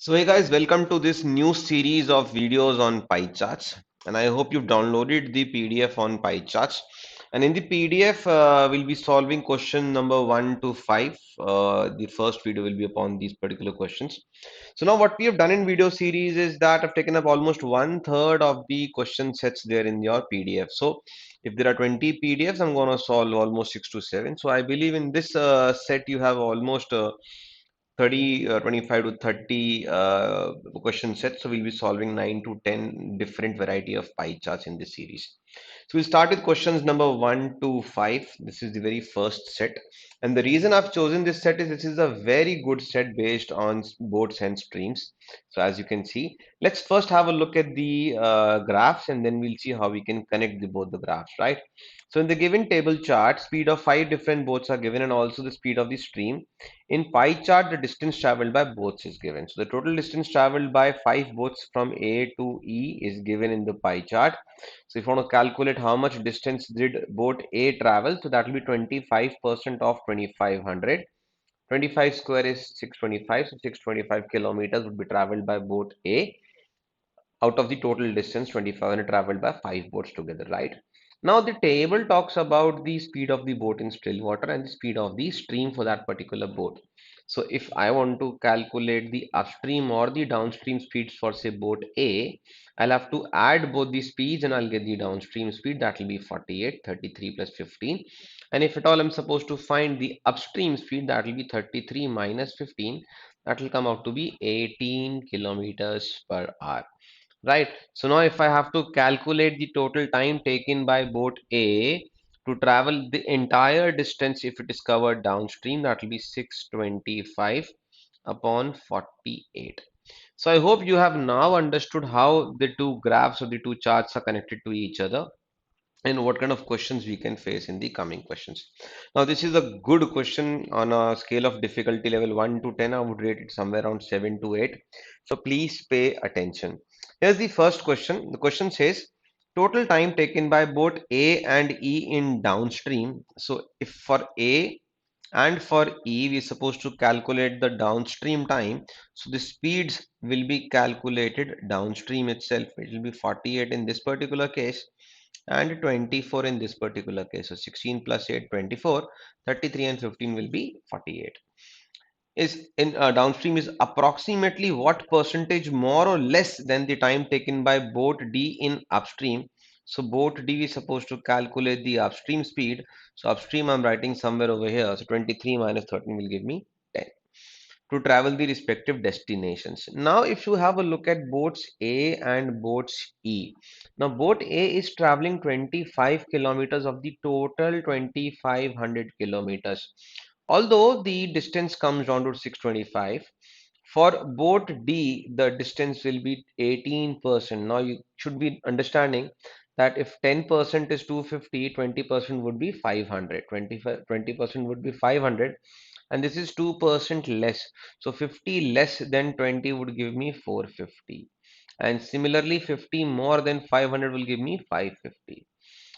So hey guys, welcome to this new series of videos on pie charts, and I hope you've downloaded the PDF on pie charts. And in the PDF, we'll be solving question number 1 to 5. The first video will be upon these particular questions. So now what we have done in video series is that I've taken up almost one third of the question sets there in your PDF. So if there are 20 PDFs, I'm going to solve almost 6 to 7. So I believe in this set you have almost 30 25 to 30 question sets. So we'll be solving 9 to 10 different variety of pie charts in this series. So we'll start with questions number 1 to 5. This is the very first set. And the reason I've chosen this set is this is a very good set based on boats and streams. So as you can see, let's first have a look at the graphs and then we'll see how we can connect both the graphs, right? So in the given table chart, speed of 5 different boats are given and also the speed of the stream. In pie chart, the distance traveled by boats is given. So the total distance traveled by 5 boats from A to E is given in the pie chart. So if you want to calculate how much distance did boat A travel, so that will be 25% of 2500. 25 square is 625, so 625 kilometers would be traveled by boat A out of the total distance 2500 traveled by 5 boats together, right? Now the table talks about the speed of the boat in still water and the speed of the stream for that particular boat. So if I want to calculate the upstream or the downstream speeds for say boat A, I'll have to add both the speeds and I'll get the downstream speed. That will be 48, 33 plus 15. And if at all I'm supposed to find the upstream speed, that will be 33 minus 15. That will come out to be 18 kilometers per hour. Right. So now if I have to calculate the total time taken by boat A to travel the entire distance if it is covered downstream, that will be 625 upon 48. So I hope you have now understood how the two graphs or the two charts are connected to each other and what kind of questions we can face in the coming questions. Now, this is a good question on a scale of difficulty level 1 to 10. I would rate it somewhere around 7 to 8. So, please pay attention. Here's the first question. The question says, total time taken by both A and E in downstream. So, if for A and for E, we're supposed to calculate the downstream time. So, the speeds will be calculated downstream itself. It will be 48 in this particular case and 24 in this particular case. So 16 plus 8, 24, 33 and 15 will be 48. Is in downstream is approximately what percentage more or less than the time taken by boat D in upstream. So boat D is supposed to calculate the upstream speed. So upstream I'm writing somewhere over here. So 23 minus 13 will give me 10 to travel the respective destinations. Now, if you have a look at boats A and boats E, now boat A is traveling 25 kilometers of the total 2500 kilometers. Although the distance comes down to 625, for boat D, the distance will be 18%. Now, you should be understanding that if 10% is 250, 20% would be 500, 20% would be 500 and this is 2% less. So 50 less than 20 would give me 450. And similarly, 50 more than 500 will give me 550.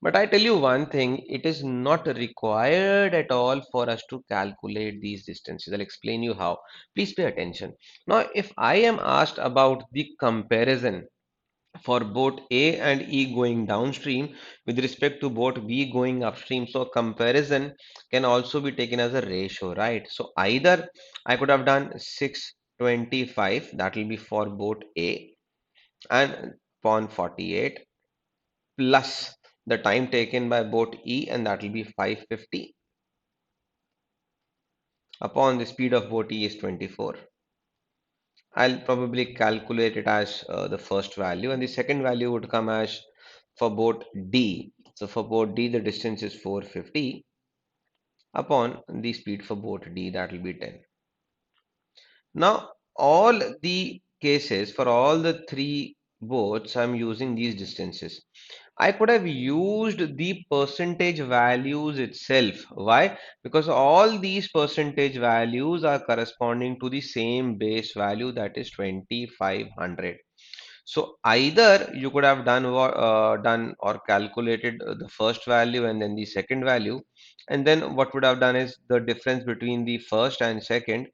But I tell you one thing, it is not required at all for us to calculate these distances. I'll explain you how. Please pay attention. Now, if I am asked about the comparison for both A and E going downstream with respect to both B going upstream. So comparison can also be taken as a ratio, right? So either I could have done 625, that will be for both A and upon 48 plus the time taken by both E and that will be 550 upon the speed of boat E is 24. I'll probably calculate it as the first value and the second value would come as for boat D. So for boat D, the distance is 450 upon the speed for boat D, that will be 10. Now, all the cases for all the three boats, I'm using these distances. I could have used the percentage values itself. Why? Because all these percentage values are corresponding to the same base value, that is 2500. So either you could have done or calculated the first value and then the second value, and then what would have done is the difference between the first and second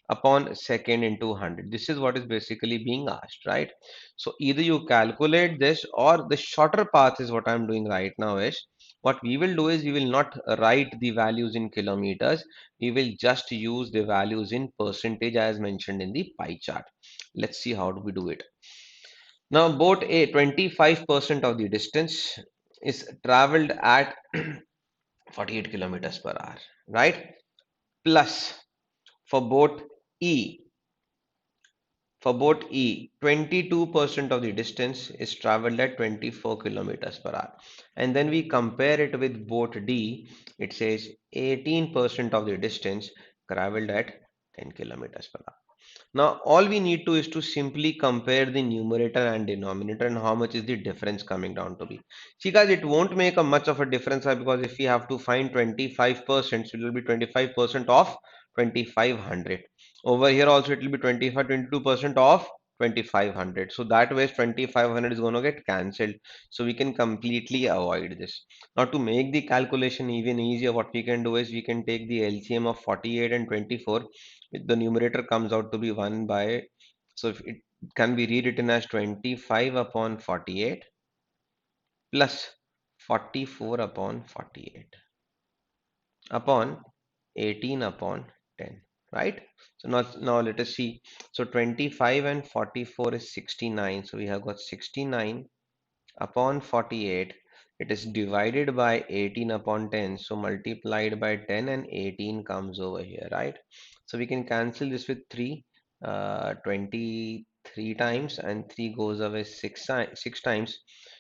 upon second into 100. This is what is basically being asked, right? So either you calculate this, or the shorter path is what I'm doing right now is, what we will do is we will not write the values in kilometers. We will just use the values in percentage as mentioned in the pie chart. Let's see how do we do it. Now, boat A, 25% of the distance is traveled at 48 kilometers per hour, right? Plus for boat E, for boat E, 22% of the distance is traveled at 24 kilometers per hour. And then we compare it with boat D, it says 18% of the distance traveled at 10 kilometers per hour. Now, all we need to is to simply compare the numerator and denominator and how much is the difference coming down to be. See guys, it won't make a much of a difference because if we have to find 25%, so it will be 25% of 2500. Over here also it will be 22% of 2500. So that way 2500 is going to get cancelled. So we can completely avoid this. Now to make the calculation even easier, what we can do is we can take the LCM of 48 and 24. The numerator comes out to be 1 by, so if it can be rewritten as 25 upon 48 plus 44 upon 48 upon 18 upon 10, right? So now let us see. So 25 and 44 is 69. So we have got 69 upon 48. It is divided by 18 upon 10. So multiplied by 10 and 18 comes over here, right? So we can cancel this with 3, 23 times, and 3 goes away 6 times.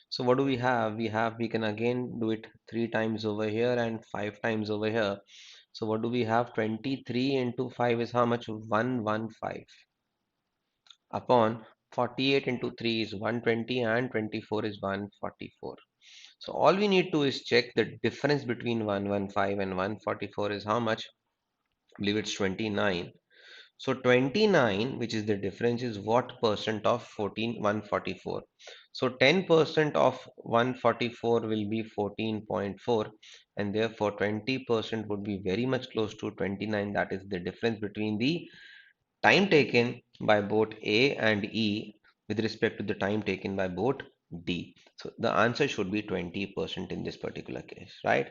So what do we have? We can again do it 3 times over here and 5 times over here. So what do we have? 23 into 5 is how much? 115 upon 48 into 3 is 120 and 24 is 144. So all we need to is check the difference between 115 and 144 is how much? I believe it's 29. So 29, which is the difference, is what percent of 144? So 10% of 144 will be 14.4, and therefore 20% would be very much close to 29. That is the difference between the time taken by boat A and E with respect to the time taken by boat D. So the answer should be 20% in this particular case, right?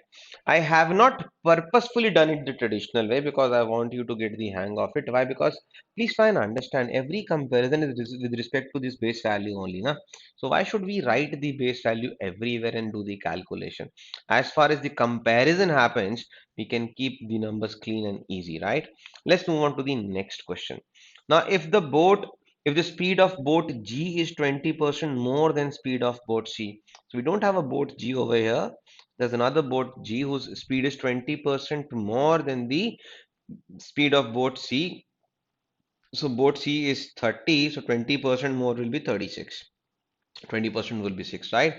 I have not purposefully done it the traditional way because I want you to get the hang of it. Why? Because please try and understand every comparison is with respect to this base value only, na? So why should we write the base value everywhere and do the calculation? As far as the comparison happens, we can keep the numbers clean and easy, right? Let's move on to the next question. Now, if the speed of boat G is 20% more than speed of boat C, so we don't have a boat G over here. There's another boat G whose speed is 20% more than the speed of boat C. So boat C is 30, so 20% more will be 36. 20% will be 6, right?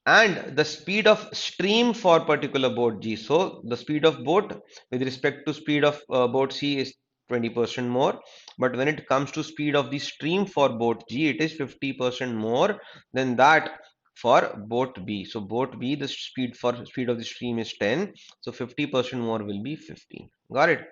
And the speed of stream for particular boat G. So the speed of boat with respect to speed of boat C is 20% more, but when it comes to speed of the stream for boat G, it is 50% more than that for boat B. So boat B, the speed of the stream is 10, so 50% more will be 15. Got it?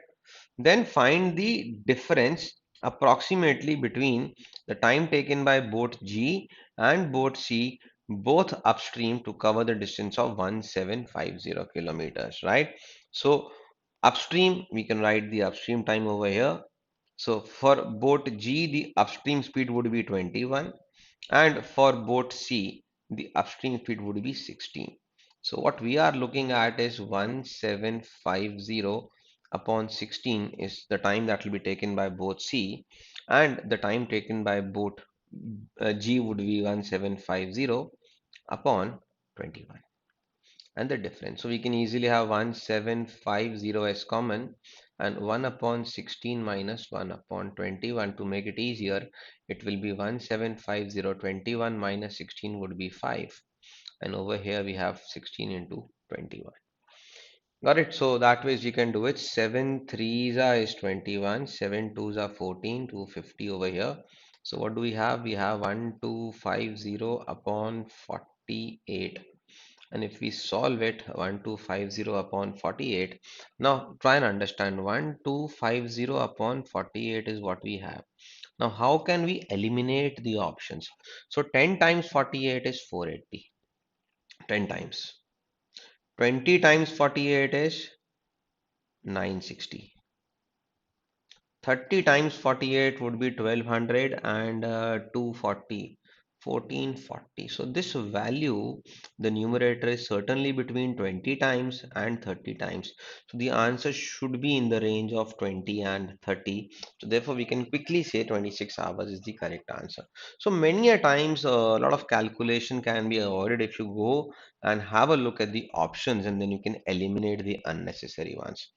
Then find the difference approximately between the time taken by boat G and boat C, both upstream, to cover the distance of 1750 kilometers, right? So upstream, we can write the upstream time over here. So for boat G, the upstream speed would be 21, and for boat C, the upstream speed would be 16. So what we are looking at is 1750 upon 16 is the time that will be taken by boat C, and the time taken by boat G would be 1750 upon 21, and the difference. So we can easily have 1750 as common, and 1 upon 16 minus 1 upon 21. To make it easier, it will be 1750, 21 minus 16 would be 5, and over here we have 16 into 21. Got it? So that ways you can do it. 7 threes are is 21, 7 twos are 14, 250 over here. So what do we have? We have 1250 upon 48 And if we solve it, 1250 upon 48. Now try and understand, 1250 upon 48 is what we have. Now how can we eliminate the options? So 10 times 48 is 480. 10 times. 20 times 48 is 960. 30 times 48 would be 1200, and 240, 1440. So this value, the numerator is certainly between 20 times and 30 times. So the answer should be in the range of 20 and 30. So therefore we can quickly say 26 hours is the correct answer. So many a times a lot of calculation can be avoided if you go and have a look at the options, and then you can eliminate the unnecessary ones.